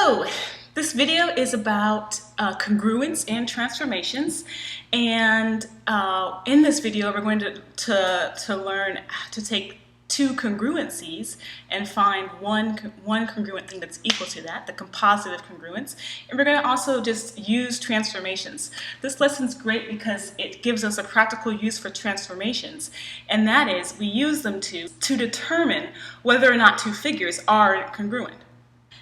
So this video is about congruence and transformations, and in this video we're going to learn to take two congruencies and find one congruent thing that's equal to that, the composite of congruence, and we're going to also just use transformations. This lesson's great because it gives us a practical use for transformations, and that is we use them to determine whether or not two figures are congruent.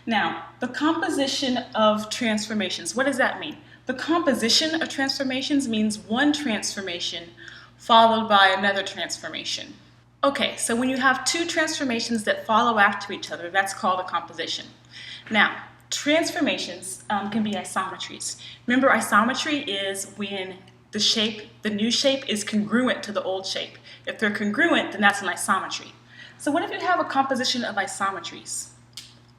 Now, the composition of transformations, what does that mean? The composition of transformations means one transformation followed by another transformation. Okay, so when you have two transformations that follow after each other, that's called a composition. Now, transformations can be isometries. Remember, isometry is when the new shape is congruent to the old shape. If they're congruent, then that's an isometry. So what if you have a composition of isometries?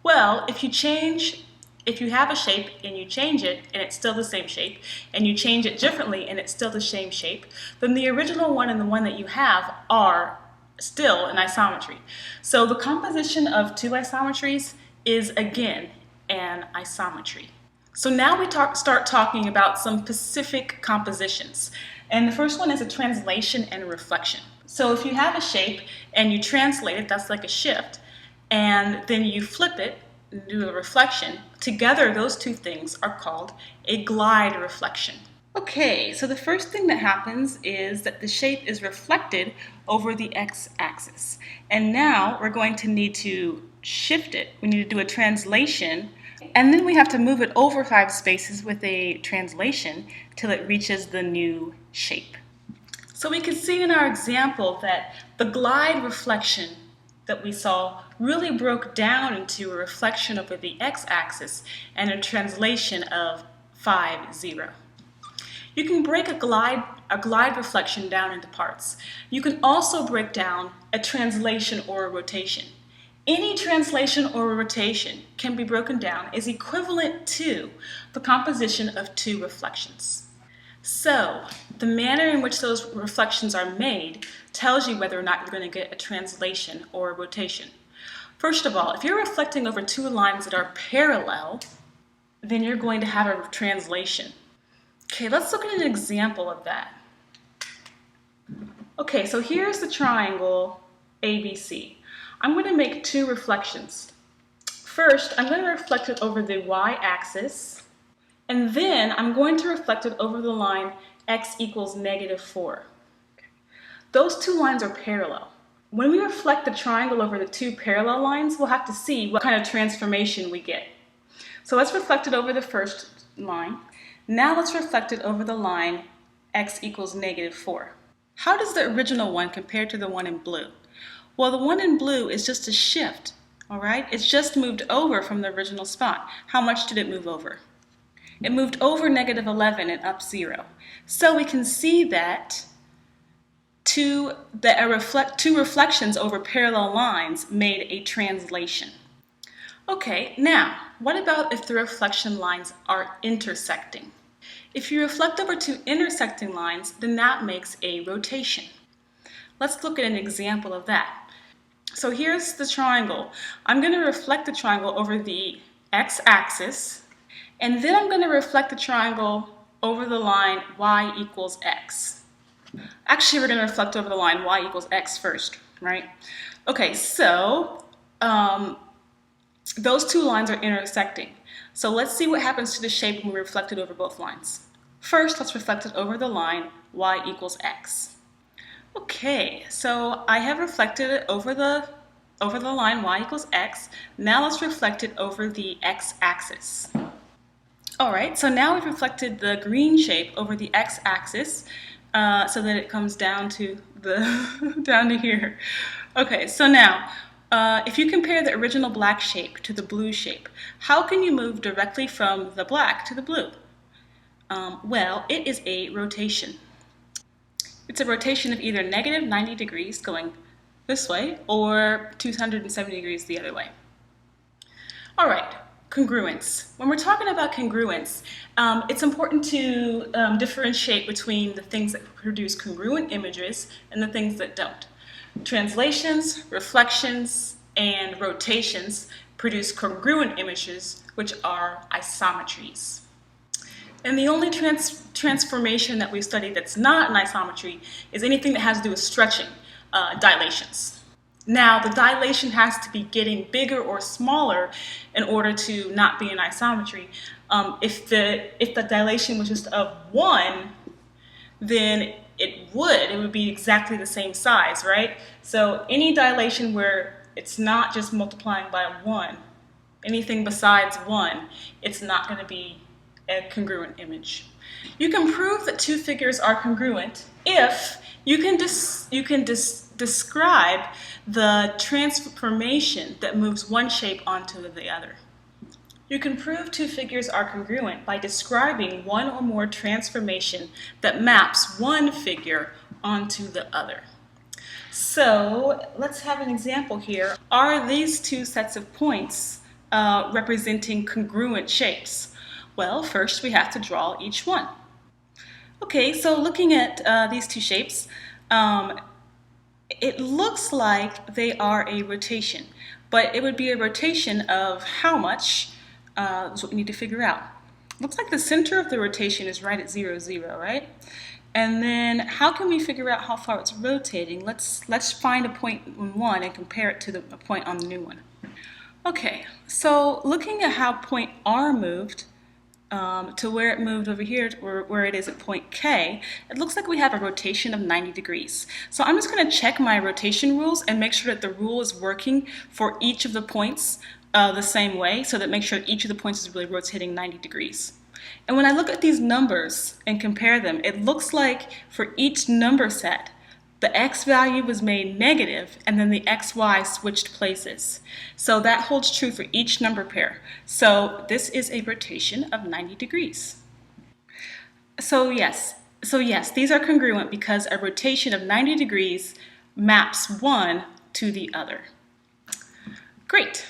Well, if you have a shape and you change it and it's still the same shape, and you change it differently and it's still the same shape, then the original one and the one that you have are still an isometry. So the composition of two isometries is again an isometry. So now we start talking about some specific compositions. And the first one is a translation and a reflection. So if you have a shape and you translate it, that's like a shift, and then you flip it and do a reflection, together those two things are called a glide reflection. Okay, so the first thing that happens is that the shape is reflected over the x-axis. And now we're going to need to shift it. We need to do a translation, and then we have to move it over 5 spaces with a translation till it reaches the new shape. So we can see in our example that the glide reflection that we saw really broke down into a reflection over the x-axis and a translation of 5, 0. You can break a glide reflection down into parts. You can also break down a translation or a rotation. Any translation or a rotation can be broken down as equivalent to the composition of two reflections. So, the manner in which those reflections are made tells you whether or not you're going to get a translation or a rotation. First of all, if you're reflecting over two lines that are parallel, then you're going to have a translation. Okay, let's look at an example of that. Okay, so here's the triangle ABC. I'm going to make two reflections. First, I'm going to reflect it over the y-axis, and then I'm going to reflect it over the line x equals -4. Those two lines are parallel. When we reflect the triangle over the two parallel lines, we'll have to see what kind of transformation we get. So let's reflect it over the first line. Now let's reflect it over the line x equals -4. How does the original one compare to the one in blue? Well, the one in blue is just a shift, all right? It's just moved over from the original spot. How much did it move over? It moved over -11 and up 0. So we can see that two reflections over parallel lines made a translation. Okay, now, what about if the reflection lines are intersecting? If you reflect over two intersecting lines, then that makes a rotation. Let's look at an example of that. So here's the triangle. I'm going to reflect the triangle over the x-axis, and then I'm going to reflect the triangle over the line y equals x. Actually, we're going to reflect over the line y equals x first, right? Okay, so those two lines are intersecting. So let's see what happens to the shape when we reflect it over both lines. First, let's reflect it over the line y equals x. Okay, so I have reflected it over the line y equals x. Now let's reflect it over the x-axis. All right, so now we've reflected the green shape over the x-axis so that it comes down to down to here. Okay, so now if you compare the original black shape to the blue shape, how can you move directly from the black to the blue? Well, it is a rotation. It's a rotation of either -90 degrees going this way or 270 degrees the other way. All right, congruence. When we're talking about congruence, it's important to differentiate between the things that produce congruent images and the things that don't. Translations, reflections, and rotations produce congruent images, which are isometries. And the only transformation that we've studied that's not an isometry is anything that has to do with stretching, dilations. Now, the dilation has to be getting bigger or smaller in order to not be an isometry. If the dilation was just of 1, then it would be exactly the same size, right? So any dilation where it's not just multiplying by 1, anything besides 1, it's not going to be a congruent image. You can prove that two figures are congruent if you can describe the transformation that moves one shape onto the other. You can prove two figures are congruent by describing one or more transformation that maps one figure onto the other. So let's have an example here. Are these two sets of points representing congruent shapes? Well, first we have to draw each one. Okay, so looking at these two shapes, it looks like they are a rotation, but it would be a rotation of how much? That's what we need to figure out. Looks like the center of the rotation is right at 0, 0, right? And then how can we figure out how far it's rotating? Let's find a point in one and compare it to a point on the new one. Okay, so looking at how point R moved to where it moved over here, where it is at point K, it looks like we have a rotation of 90 degrees. So I'm just going to check my rotation rules and make sure that the rule is working for each of the points the same way, so that make sure each of the points is really rotating 90 degrees. And when I look at these numbers and compare them, it looks like for each number set, the x value was made negative and then the xy switched places. So that holds true for each number pair. So this is a rotation of 90 degrees. So yes, these are congruent because a rotation of 90 degrees maps one to the other. Great.